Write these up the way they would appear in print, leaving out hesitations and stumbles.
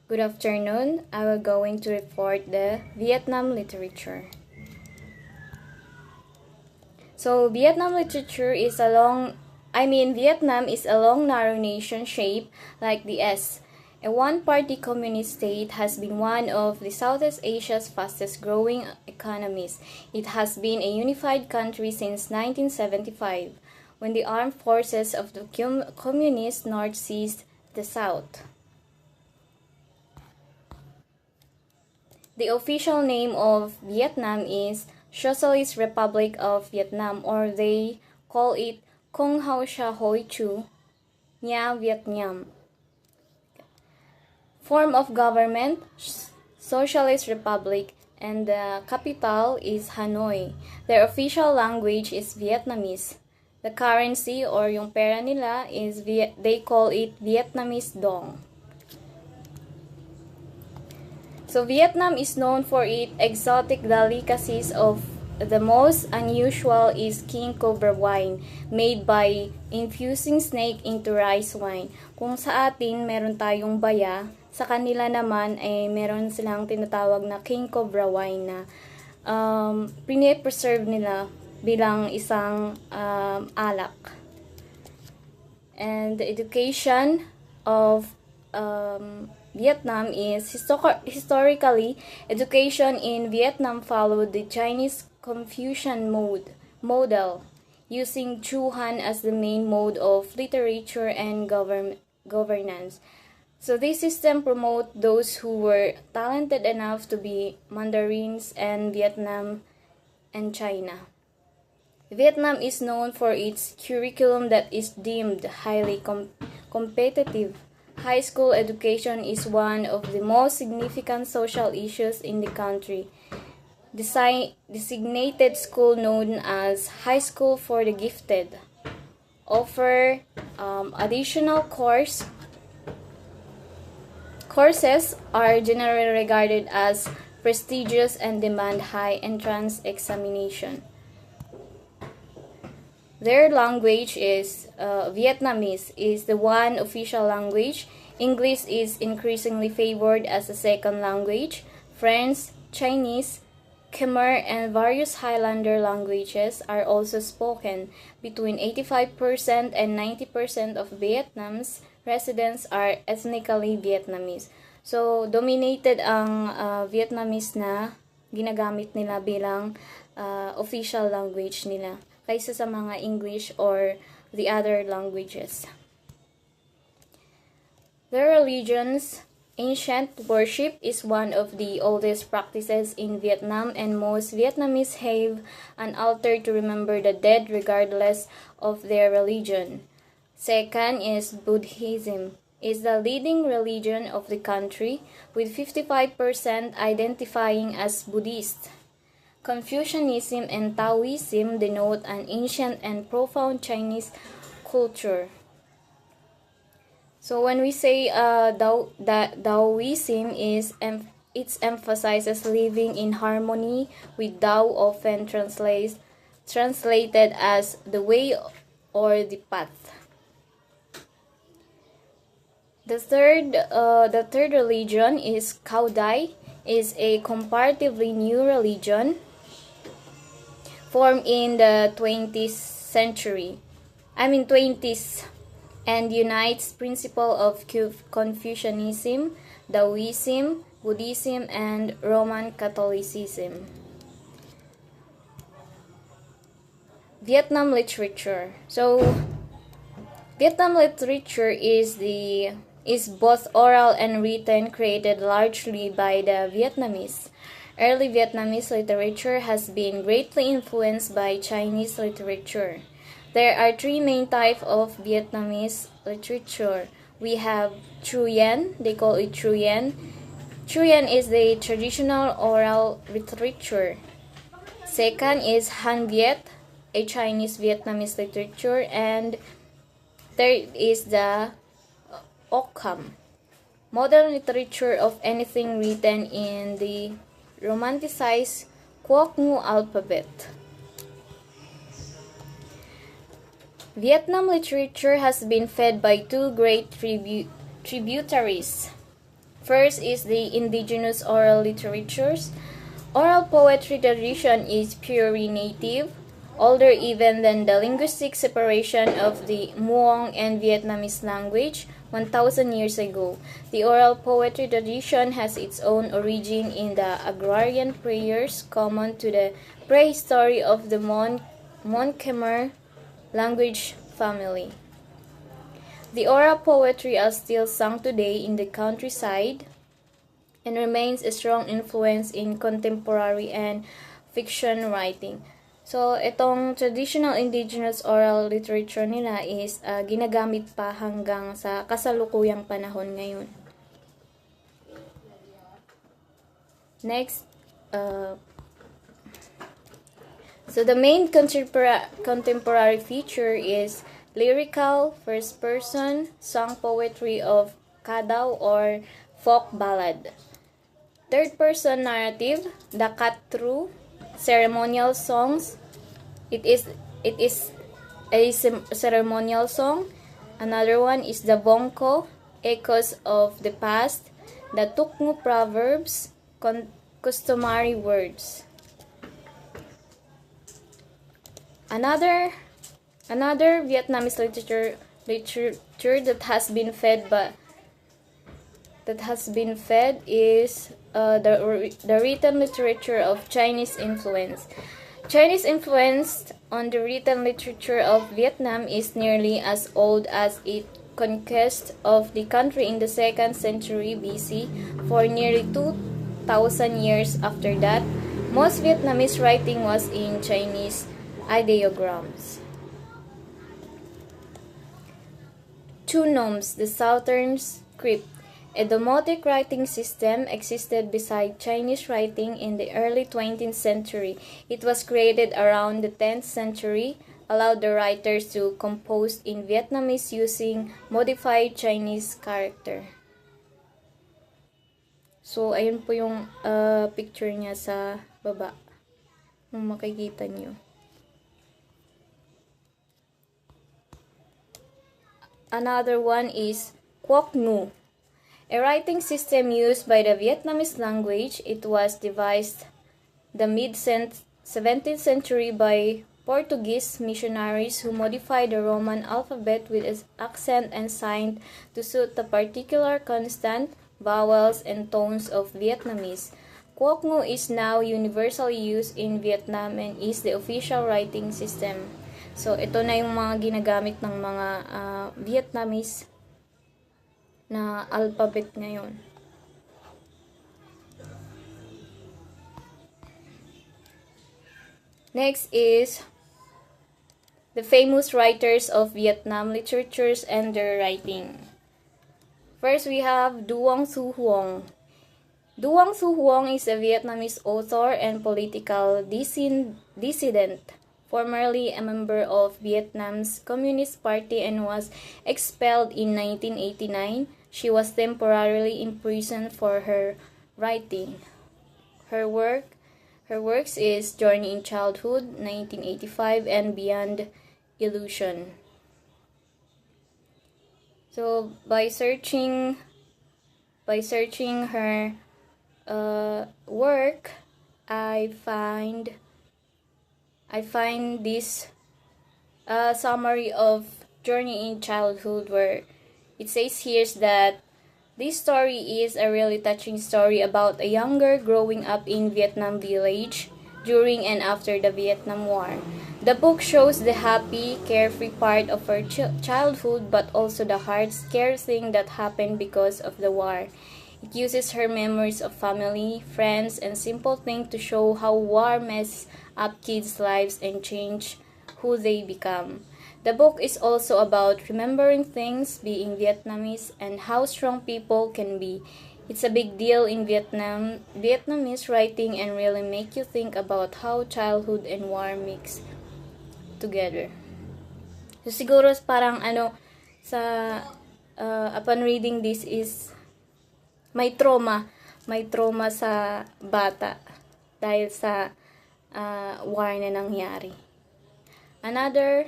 Good afternoon. I will going to report the Vietnam literature. So Vietnam literature is Vietnam is a long narrow nation shaped like the S. A one-party communist state has been one of the Southeast Asia's fastest growing economies. It has been a unified country since 1975, when the armed forces of the Communist North seized the South. The official name of Vietnam is Socialist Republic of Vietnam, or they call it Kong Hao Sha Hoi Chu, Nha Viet Nam. Form of government, Socialist Republic, and the capital is Hanoi. Their official language is Vietnamese. The currency or yung pera nila is they call it Vietnamese dong. So Vietnam is known for its exotic delicacies. Of the most unusual is king cobra wine, made by infusing snake into rice wine. Kung sa atin meron tayong baya, sa kanila naman ay meron silang tinatawag na king cobra wine na pine-preserve nila bilang isang alak. And the education of Vietnam is historically, education in Vietnam followed the Chinese Confucian model, using Chu Han as the main mode of literature and governance. So this system promoted those who were talented enough to be mandarins in Vietnam and China. Vietnam is known for its curriculum that is deemed highly competitive. High school education is one of the most significant social issues in the country. Designated school known as High School for the Gifted offer additional courses are generally regarded as prestigious and demand high entrance examination. Their language is Vietnamese is the one official language. English is increasingly favored as a second language. French, Chinese, Khmer, and various Highlander languages are also spoken. Between 85% and 90% of Vietnam's residents are ethnically Vietnamese. So, dominated ang Vietnamese na ginagamit nila bilang official language nila kaysa sa mga English or the other languages. Their religion's ancient worship is one of the oldest practices in Vietnam, and most Vietnamese have an altar to remember the dead regardless of their religion. Second is Buddhism is the leading religion of the country, with 55% identifying as Buddhist. Confucianism and Taoism denote an ancient and profound Chinese culture. So when we say Taoism it emphasizes living in harmony with Tao, often translated as the way or the path. The third religion is Cao Dai, is a comparatively new religion formed in the 20th and unites principles of Confucianism, Taoism, Buddhism, and Roman Catholicism. Vietnam literature. So Vietnam literature is both oral and written, created largely by the Vietnamese. Early Vietnamese literature has been greatly influenced by Chinese literature. There are three main types of Vietnamese literature. We have Truyen, they call it Truyen. Truyen is the traditional oral literature. Second is Han Viet, a Chinese Vietnamese literature, and third is the Occam, modern literature of anything written in the romanticized Quoc Ngu alphabet. Vietnam literature has been fed by two great tributaries. First is the indigenous oral literatures. Oral poetry tradition is purely native, older even than the linguistic separation of the Muong and Vietnamese language 1,000 years ago. The oral poetry tradition has its own origin in the agrarian prayers common to the prehistory of the Mon Khmer language family. The oral poetry are still sung today in the countryside and remains a strong influence in contemporary and fiction writing. So, itong traditional indigenous oral literature nila is ginagamit pa hanggang sa kasalukuyang panahon ngayon. Next, so the main contemporary feature is lyrical first-person song poetry of kadaw or folk ballad. Third-person narrative, the katru, ceremonial songs. It is a ceremonial song. Another one is the bongko, echoes of the past. The tukmu proverbs, customary words. Another Vietnamese literature that has been fed is the written literature of Chinese influence. Chinese influence on the written literature of Vietnam is nearly as old as its conquest of the country in the 2nd century BC. For nearly 2,000 years after that, most Vietnamese writing was in Chinese ideograms. Two Noms, the Southern Script. A demotic writing system existed beside Chinese writing in the early 20th century. It was created around the 10th century, allowed the writers to compose in Vietnamese using modified Chinese character. So, ayun po yung picture niya sa baba. Kung makikita niyo. Another one is Quoc Ngu, a writing system used by the Vietnamese language. It was devised the mid-17th century by Portuguese missionaries who modified the Roman alphabet with its accent and sign to suit the particular consonant, vowels, and tones of Vietnamese. Quoc Ngu is now universally used in Vietnam and is the official writing system. So, ito na yung mga ginagamit ng mga Vietnamese na alphabet ngayon. Next is the famous writers of Vietnam literatures and their writing. First, we have Duong Thu Huong. Duong Thu Huong is a Vietnamese author and political dissident, formerly a member of Vietnam's Communist Party and was expelled in 1989. She was temporarily imprisoned for her writing. Her works is Journey in Childhood, 1985, and Beyond Illusion. So by searching her work, I find this summary of Journey in Childhood, where it says here that this story is a really touching story about a young girl growing up in Vietnam village during and after the Vietnam War. The book shows the happy, carefree part of her childhood, but also the hard, scary thing that happened because of the war. It uses her memories of family, friends, and simple things to show how war messes up kids' lives and change who they become. The book is also about remembering things, being Vietnamese, and how strong people can be. It's a big deal in Vietnamese writing, and really make you think about how childhood and war mix together. So siguro parang upon reading this is may trauma sa bata dahil sa war na nangyari. Another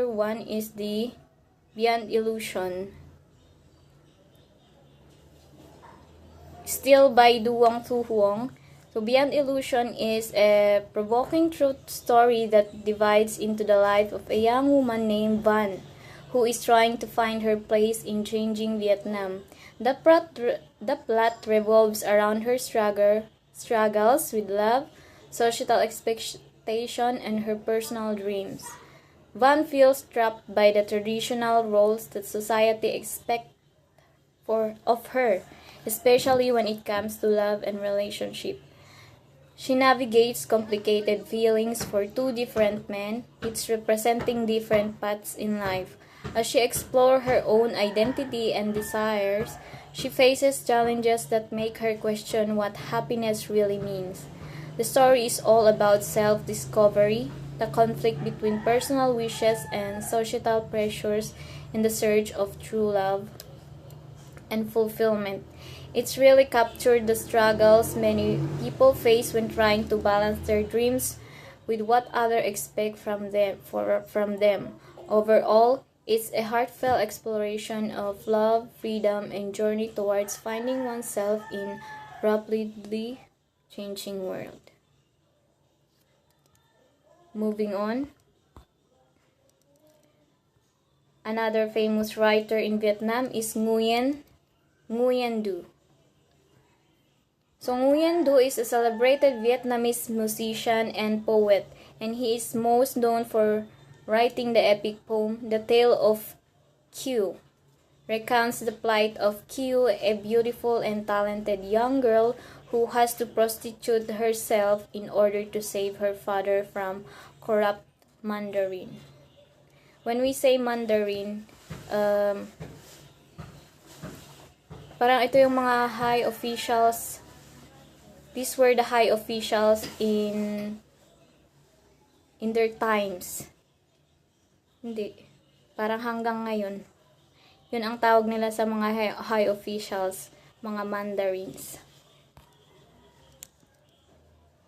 one is the Beyond Illusion. Still by Duong Thu Huong. So Beyond Illusion is a provoking truth story that divides into the life of a young woman named Van, who is trying to find her place in changing Vietnam. The plot revolves around her struggles with love, societal expectation, and her personal dreams. Van feels trapped by the traditional roles that society expects of her, especially when it comes to love and relationship. She navigates complicated feelings for two different men, each representing different paths in life. As she explores her own identity and desires, she faces challenges that make her question what happiness really means. The story is all about self-discovery, the conflict between personal wishes and societal pressures in the search of true love and fulfillment. It's really captured the struggles many people face when trying to balance their dreams with what others expect from them. Overall, it's a heartfelt exploration of love, freedom, and journey towards finding oneself in rapidly changing world. Moving on. Another famous writer in Vietnam is Nguyen Du. So Nguyen Du is a celebrated Vietnamese musician and poet, and he is most known for writing the epic poem The Tale of Q. Recounts the plight of Q, a beautiful and talented young girl who has to prostitute herself in order to save her father from corrupt Mandarin. When we say Mandarin, parang ito yung mga high officials. These were the high officials in their times. Hindi. Parang hanggang ngayon. Yun ang tawag nila sa mga high officials, mga Mandarins.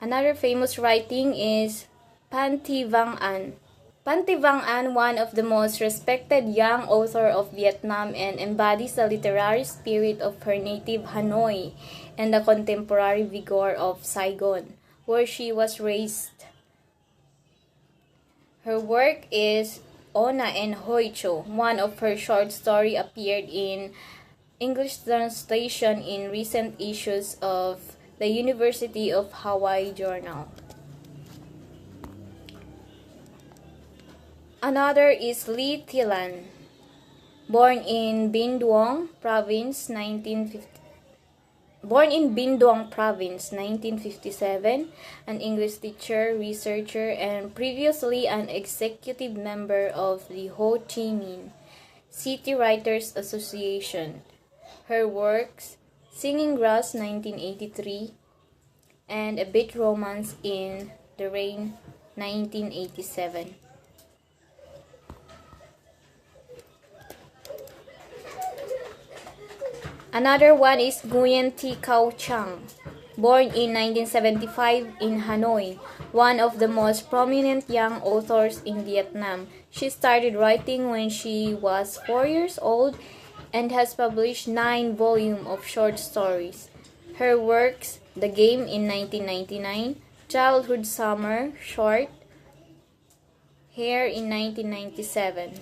Another famous writing is Phan Thi Vang An. Phan Thi Vang An, one of the most respected young author of Vietnam, and embodies the literary spirit of her native Hanoi and the contemporary vigor of Saigon, where she was raised. Her work is Ona and Hoi Cho. One of her short stories appeared in English translation in recent issues of the University of Hawaii Journal. Another is Ly Thi Lan. Born in Binh Duong Province, 1957, an English teacher, researcher, and previously an executive member of the Ho Chi Minh City Writers Association. Her works, Singing Grass, 1983, and A Bit Romance in the Rain, 1987. Another one is Nguyen Thi Cao Chang, born in 1975 in Hanoi, one of the most prominent young authors in Vietnam. She started writing when she was 4 years old and has published 9 volumes of short stories. Her works, The Game in 1999, Childhood Summer, Short, Hair in 1997.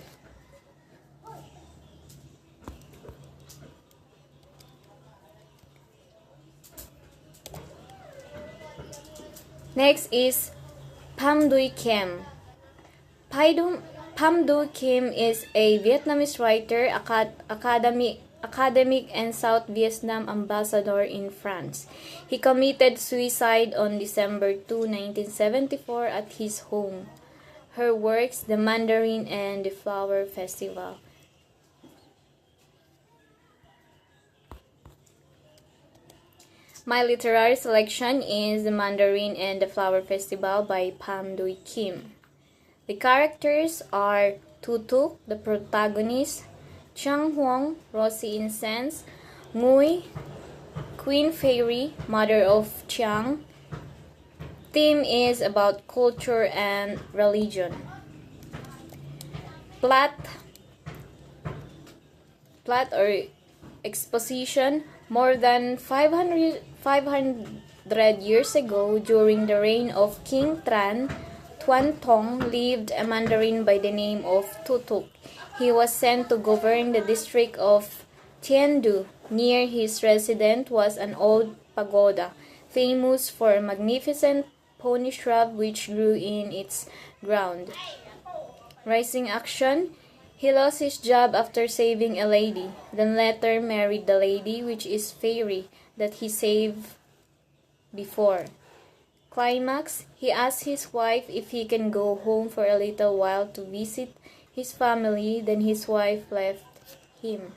Next is Pham Duy Kiem. Pham Duy Kiem is a Vietnamese writer, academic, and South Vietnam ambassador in France. He committed suicide on December 2, 1974 at his home. Her works, The Mandarin and the Flower Festival. My literary selection is The Mandarin and the Flower Festival by Pham Duy Kiem. The characters are Tutu, the protagonist, Chang Huong, Rosy Incense, Ngui, Queen Fairy, mother of Chiang. Theme is about culture and religion. Plot or Exposition. More than 500 years ago, during the reign of King Tuan Tong lived a mandarin by the name of Tutuk. He was sent to govern the district of Tiandu. Near his residence was an old pagoda, famous for a magnificent pony shrub which grew in its ground. Rising action. He lost his job after saving a lady, then later married the lady, which is fairy, that he saved before. Climax. He asked his wife if he can go home for a little while to visit his family, then his wife left him.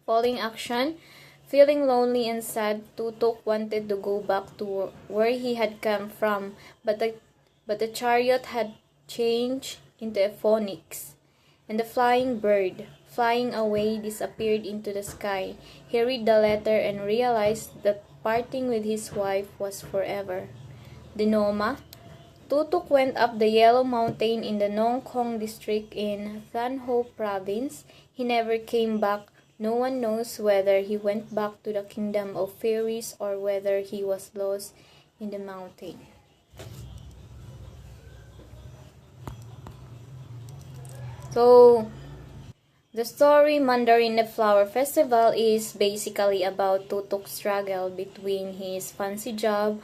Falling action. Feeling lonely and sad, Tutuk wanted to go back to where he had come from, but the chariot had changed into a phoenix, and the flying bird, flying away, disappeared into the sky. He read the letter and realized that parting with his wife was forever. Dinoma. Tutuk went up the Yellow Mountain in the Nong Kong district in Than Ho province. He never came back. No one knows whether he went back to the kingdom of fairies or whether he was lost in the mountain. So, the story Mandarin the Flower Festival is basically about Tutuk's struggle between his fancy job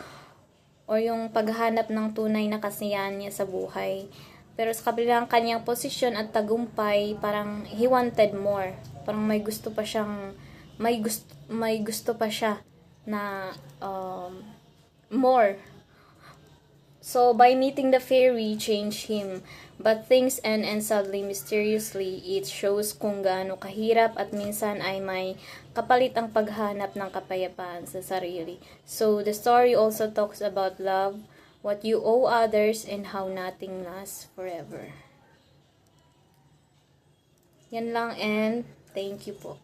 or yung paghanap ng tunay na kasiyahan niya sa buhay. Pero sa kabilang kanyang posisyon at tagumpay, parang he wanted more. Parang may gusto pa siya na more. So by meeting the fairy changed him, but things end and suddenly mysteriously it shows kung gaano kahirap at minsan ay may kapalit ang paghanap ng kapayapaan sa sarili. So the story also talks about love, what you owe others, and how nothing lasts forever. Yan lang, and thank you po.